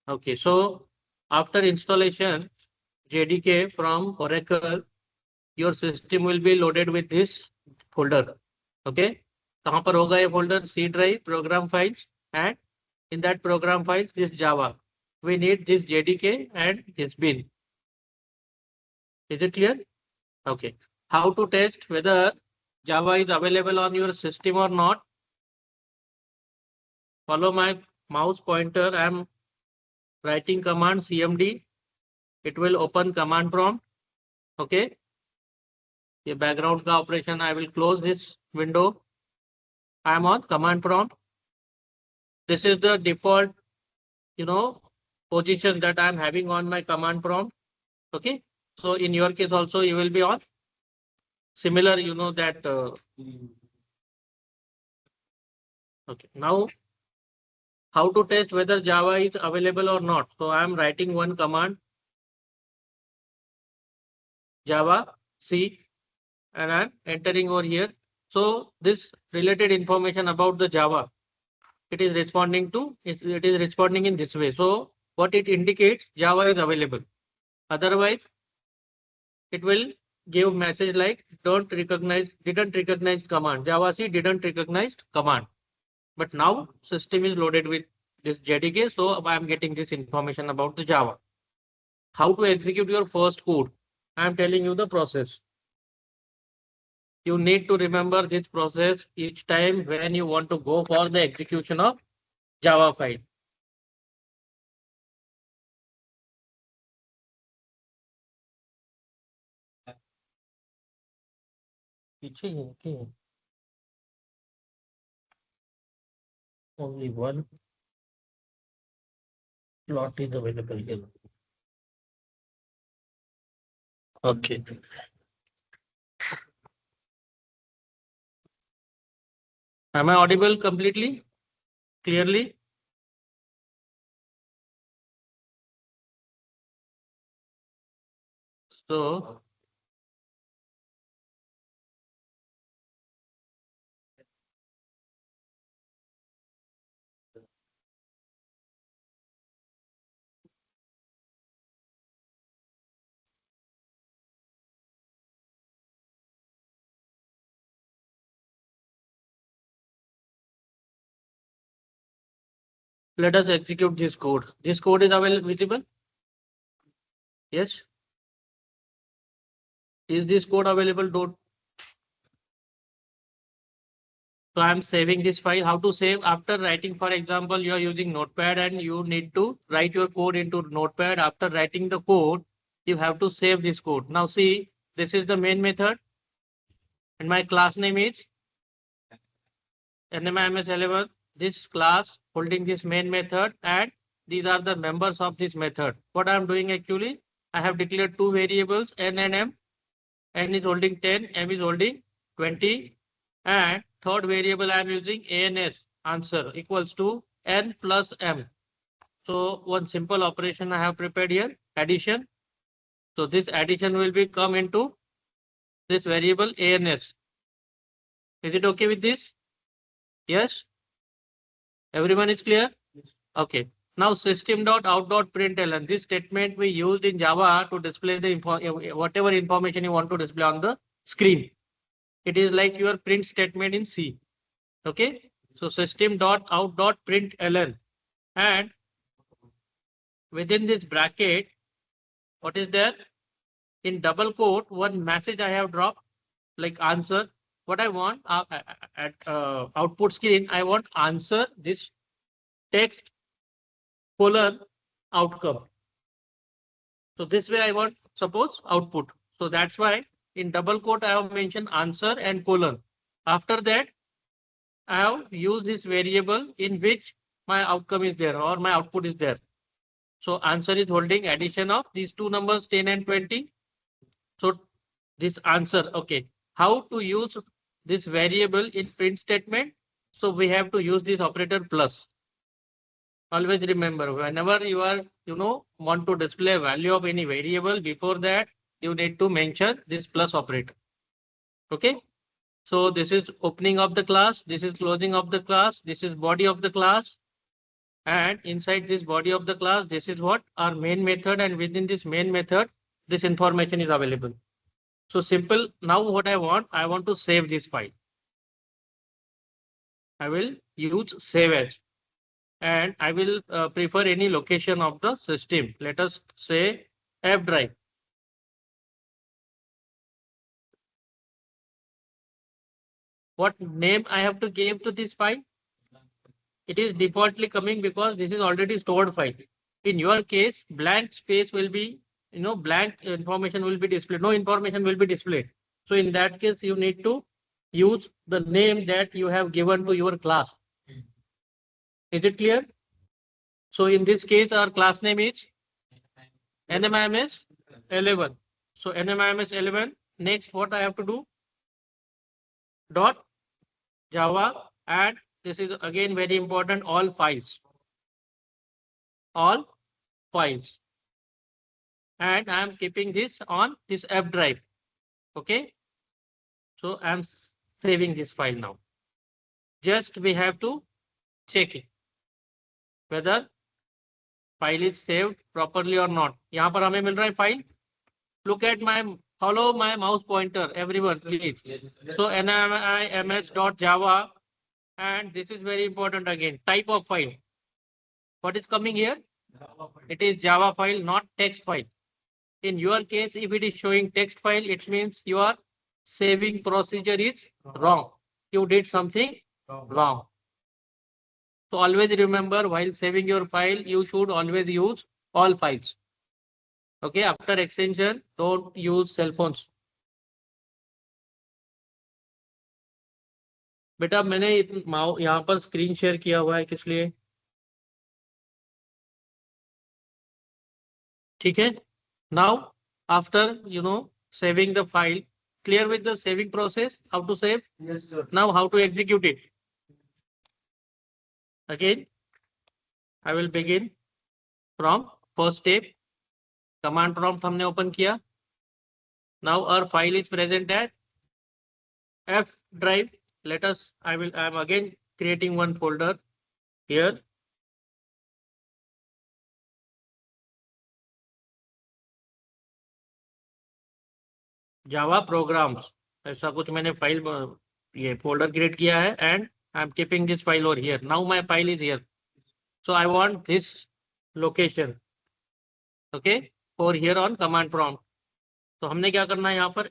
Okay, so after installation JDK from Oracle, your system will be loaded with this folder. Okay, कहाँ पर होगा ये folder? C drive, program files, and in that program files this Java. We need this JDK and this bin. Is it clear? Okay. How to test whether Java is available on your system or not? Follow my mouse pointer. I am writing command cmd. It will open command prompt. Okay. The background का operation. I will close this window. I am on command prompt. This is the default, position that I am having on my command prompt. Okay. So in your case also you will be on similar, that. Okay. Now, how to test whether Java is available or not? So I am writing one command, Java C, and I'm entering over here. So this related information about the Java, it is responding in this way. So what it indicates, Java is available. Otherwise, it will give message like didn't recognize command. Java C didn't recognize command. But now system is loaded with this JDK, so I am getting this information about the Java. How to execute your first code? I am telling you the process. You need to remember this process each time when you want to go for the execution of Java file. Only one plot is available here. Okay. Am I audible completely? Clearly? So, let us execute this code. This code is visible? Yes. Is this code available? Don't. So I'm saving this file. How to save? After writing, for example, you are using Notepad and you need to write your code into Notepad. After writing the code, you have to save this code. Now see, this is the main method and my class name is NMIMS11. This class holding this main method and these are the members of this method. What I'm doing actually, I have declared two variables N and M. N is holding 10, M is holding 20, and third variable I am using ANS answer equals to N plus M. So one simple operation I have prepared here, addition. So this addition will be come into this variable ANS. Is it okay with this? Yes. Everyone is clear? Okay. Now system.out.println. This statement we used in Java to display the whatever information you want to display on the screen. It is like your print statement in C. Okay. So system.out.println, and within this bracket, what is there? In double quote, one message I have dropped like answer. What I want at output screen, I want answer this text colon outcome. So this way I want suppose output. So that's why in double quote I have mentioned answer and colon. After that, I have used this variable in which my outcome is there or my output is there. So answer is holding addition of these two numbers 10 and 20. So this answer, okay. How to use this variable in print statement? So we have to use this operator plus. Always remember, whenever you are, want to display a value of any variable, before that, you need to mention this plus operator. Okay. So this is opening of the class. This is closing of the class. This is body of the class. And inside this body of the class, this is what our main method, and within this main method, this information is available. So simple. Now what I want to save this file. I will use save as, and I will prefer any location of the system. Let us say F drive. What name I have to give to this file? It is defaultly coming because this is already stored file. In your case, blank space will be, blank information will be displayed. No information will be displayed. So in that case, you need to use the name that you have given to your class. Is it clear? So in this case, our class name is NMIMS 11. So NMIMS 11. Next, what I have to do? Dot Java, and this is again very important, all files. All files. And I am keeping this on this F drive. Okay. So I am saving this file now. Just we have to check it whether file is saved properly or not. यहाँ पर हमें मिल रहा है file. Look at follow my mouse pointer, everyone, please. So nmims.java, and this is very important again. Type of file. What is coming here? It is Java file, not text file. In your case, if it is showing text file, it means your saving procedure is wrong. You did something wrong. So always remember, while saving your file, you should always use all files. Okay, after extension, don't use cell phones. बेटा मैंने यहाँ पर screen share किया हुआ है किस लिए? ठीक है. Now, after saving the file, clear with the saving process, how to save? Yes, sir. Now how to execute it? Again, I will begin from first step. Command prompt हमने open किया. Now our file is present at F drive. Let us, I am again creating one folder here. Java programs. ऐसा कुछ मैंने file ये folder create किया है, and I am keeping this file over here. Now my file is here. So I want this location. Okay, over here on command prompt. तो हमने क्या करना है यहाँ पर?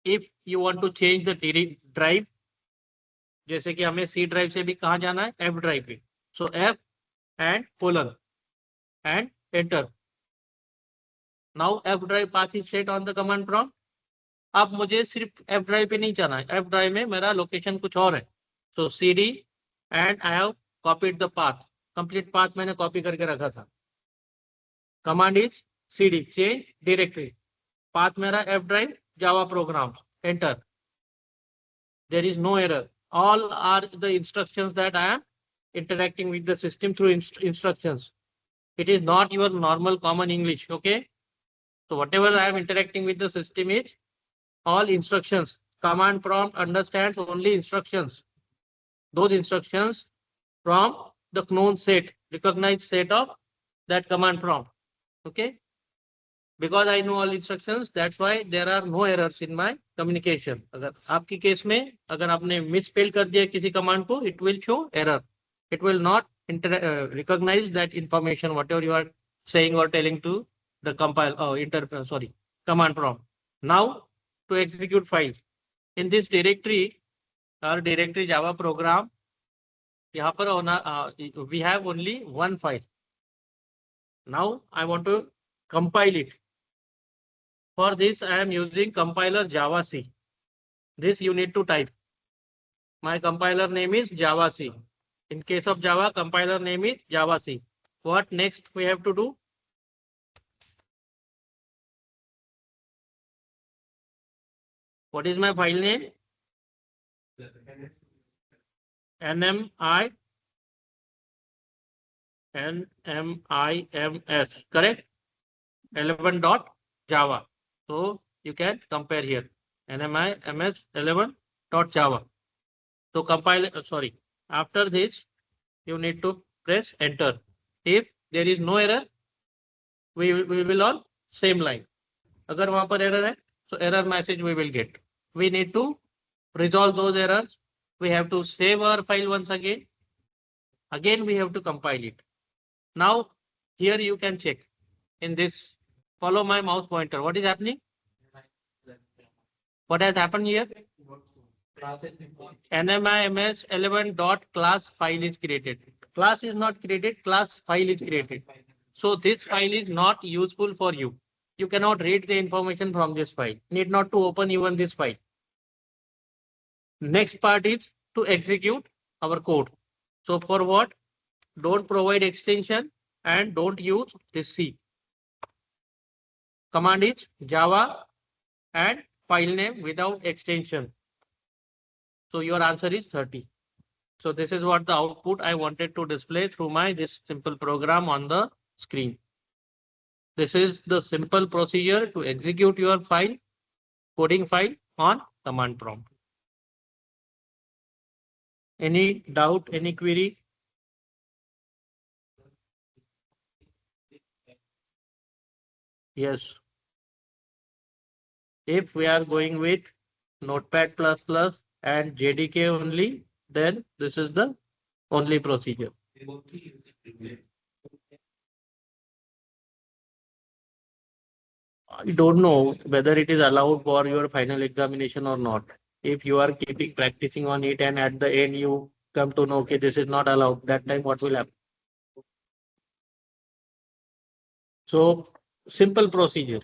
If you want to change the drive, जैसे कि हमें C drive से भी कहाँ जाना है? F drive पे. So F and colon and enter. Now F drive path is set on the command prompt. अब मुझे सिर्फ F drive पे नहीं जाना है. F drive में मेरा लोकेशन कुछ और है. So CD and I have copied the path. Complete path मैंने कॉपी करके रखा था. Command is CD change directory. Path मेरा F drive Java programs. Enter. There is no error. All are the instructions that I am interacting with the system through instructions. It is not your normal common English. Okay. So whatever I am interacting with the system is all instructions. Command prompt understands only instructions. Those instructions from the known set, recognized set of that command prompt. Okay. Because I know all instructions, that's why there are no errors in my communication. अगर आपकी case में अगर आपने misspell कर दिया किसी command को, it will show error. It will not recognize that information, whatever you are saying or telling to the command prompt. Now to execute file in this directory, our directory Java program. यहाँ पर we have only one file. Now I want to compile it. For this, I am using compiler Java C. This you need to type. My compiler name is Java C. In case of Java, compiler name is Java C. What next we have to do? What is my file name? NMIMS, correct? 11.java. So you can compare here. NMIMS 11.java. So compile, after this, you need to press enter. If there is no error, we will on same line. अगर वहां पर error है, so error message we will get. We need to resolve those errors. We have to save our file once again. Again, we have to compile it. Now, here you can check in this. Follow my mouse pointer. What is happening? What has happened here? NMIMS 11 dot class file is created. Class is not created, class file is created. So this file is not useful for you. You cannot read the information from this file. Need not to open even this file. Next part is to execute our code. So for what? Don't provide extension and don't use this C. Command is Java and file name without extension. So your answer is 30. So this is what the output I wanted to display through my this simple program on the screen. This is the simple procedure to execute your file, coding file on command prompt. Any doubt, any query? Yes. If we are going with Notepad++ and JDK only, then this is the only procedure. I don't know whether it is allowed for your final examination or not. If you are keeping practicing on it and at the end you come to know, okay, this is not allowed, that time what will happen? So simple procedure.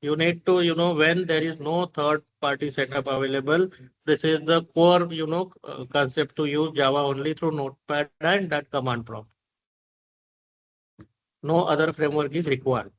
You need to, when there is no third party setup available, this is the core, concept to use Java only through Notepad and that command prompt. No other framework is required.